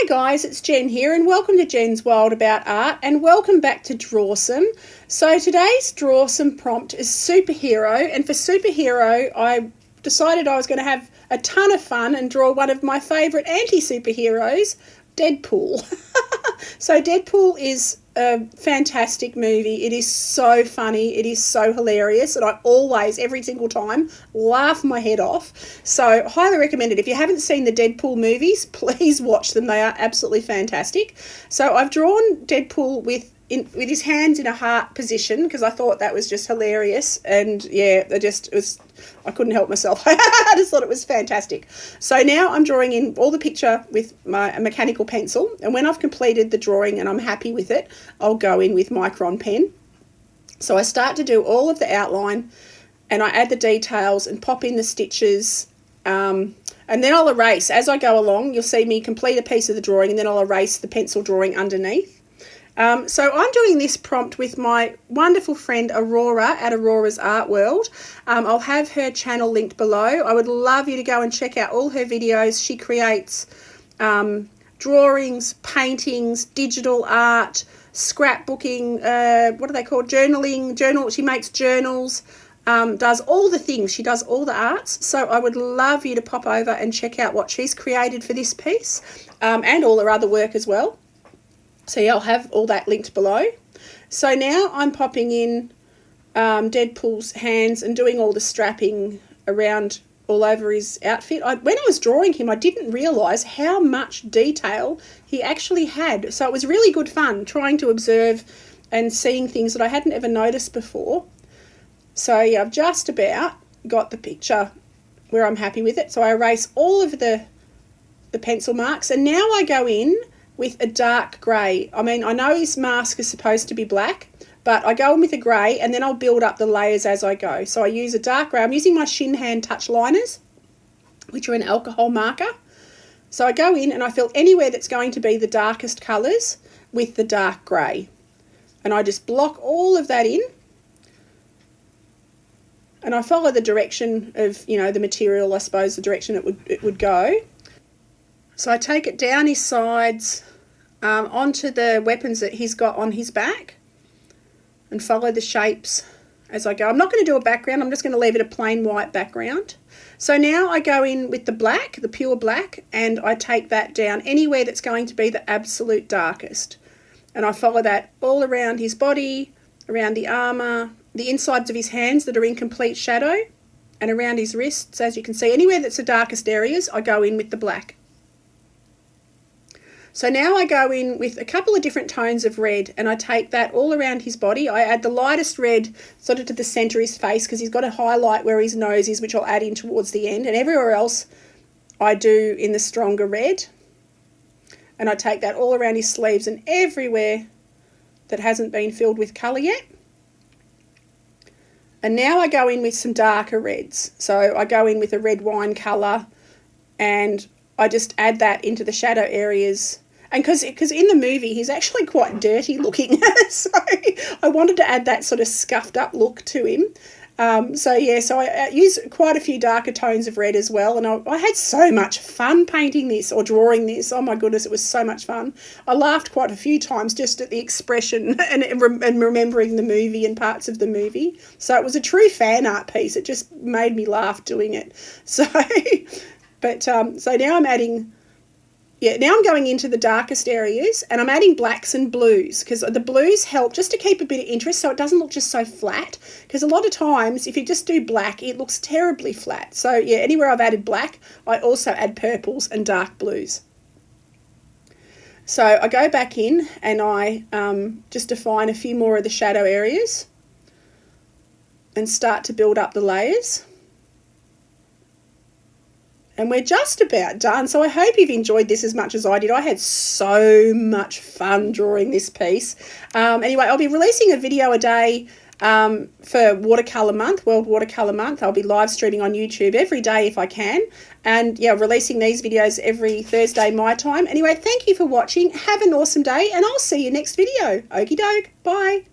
Hi guys, it's Jen here and welcome to Jen's World About Art and welcome back to DRAWSOME. So today's DRAWSOME prompt is superhero, and for superhero I decided I was going to have a ton of fun and draw one of my favourite anti-superheroes, Deadpool. So Deadpool is a fantastic movie. It is so funny, it is so hilarious, and I always, every single time, laugh my head off. So highly recommend it. If you haven't seen the Deadpool movies, please watch them. They are absolutely fantastic. So I've drawn Deadpool with his hands in a heart position because I thought that was just hilarious, and yeah, I couldn't help myself. I just thought it was fantastic. So now I'm drawing in all the picture with my mechanical pencil, and when I've completed the drawing and I'm happy with it, I'll go in with Micron pen. So I start to do all of the outline and I add the details and pop in the stitches, and then I'll erase as I go along. You'll see me complete a piece of the drawing and then I'll erase the pencil drawing underneath. So I'm doing this prompt with my wonderful friend Aurora at Aurora's Art World. I'll have her channel linked below. I would love you to go and check out all her videos. She creates drawings, paintings, digital art, scrapbooking, what are they called? Journal. She makes journals, does all the things. She does all the arts. So I would love you to pop over and check out what she's created for this piece, and all her other work as well. So yeah, I'll have all that linked below. So now I'm popping in Deadpool's hands and doing all the strapping around all over his outfit. When I was drawing him, I didn't realise how much detail he actually had. So it was really good fun trying to observe and seeing things that I hadn't ever noticed before. So yeah, I've just about got the picture where I'm happy with it. So I erase all of the pencil marks, and now I go in with a dark grey. I mean, I know his mask is supposed to be black, but I go in with a grey and then I'll build up the layers as I go. So I use a dark grey. I'm using my Shin Hand Touch liners, which are an alcohol marker. So I go in and I fill anywhere that's going to be the darkest colours with the dark grey. And I just block all of that in. And I follow the direction of, you know, the material, I suppose, the direction it would go. So I take it down his sides, onto the weapons that he's got on his back, and follow the shapes as I go. I'm not going to do a background, I'm just going to leave it a plain white background. So now I go in with the black, the pure black, and I take that down anywhere that's going to be the absolute darkest. And I follow that all around his body, around the armour, the insides of his hands that are in complete shadow, and around his wrists. As you can see, anywhere that's the darkest areas, I go in with the black. So now I go in with a couple of different tones of red, and I take that all around his body. I add the lightest red sort of to the centre of his face because he's got a highlight where his nose is, which I'll add in towards the end, and everywhere else I do in the stronger red. And I take that all around his sleeves and everywhere that hasn't been filled with colour yet. And now I go in with some darker reds. So I go in with a red wine colour and I just add that into the shadow areas. And because in the movie he's actually quite dirty looking, so I wanted to add that sort of scuffed up look to him. So I use quite a few darker tones of red as well, and I had so much fun painting this or drawing this. Oh my goodness, it was so much fun. I laughed quite a few times just at the expression and remembering the movie and parts of the movie. So it was a true fan art piece. It just made me laugh doing it. So, so now I'm adding... Yeah, now I'm going into the darkest areas and I'm adding blacks and blues because the blues help just to keep a bit of interest so it doesn't look just so flat, because a lot of times if you just do black it looks terribly flat. So yeah, anywhere I've added black I also add purples and dark blues. So I go back in and I just define a few more of the shadow areas and start to build up the layers. And we're just about done, so I hope you've enjoyed this as much as I did. I had so much fun drawing this piece. Anyway, I'll be releasing a video a day for Watercolour Month, World Watercolour Month. I'll be live streaming on YouTube every day if I can. And yeah, releasing these videos every Thursday my time. Anyway, thank you for watching. Have an awesome day and I'll see you next video. Okie doke. Bye.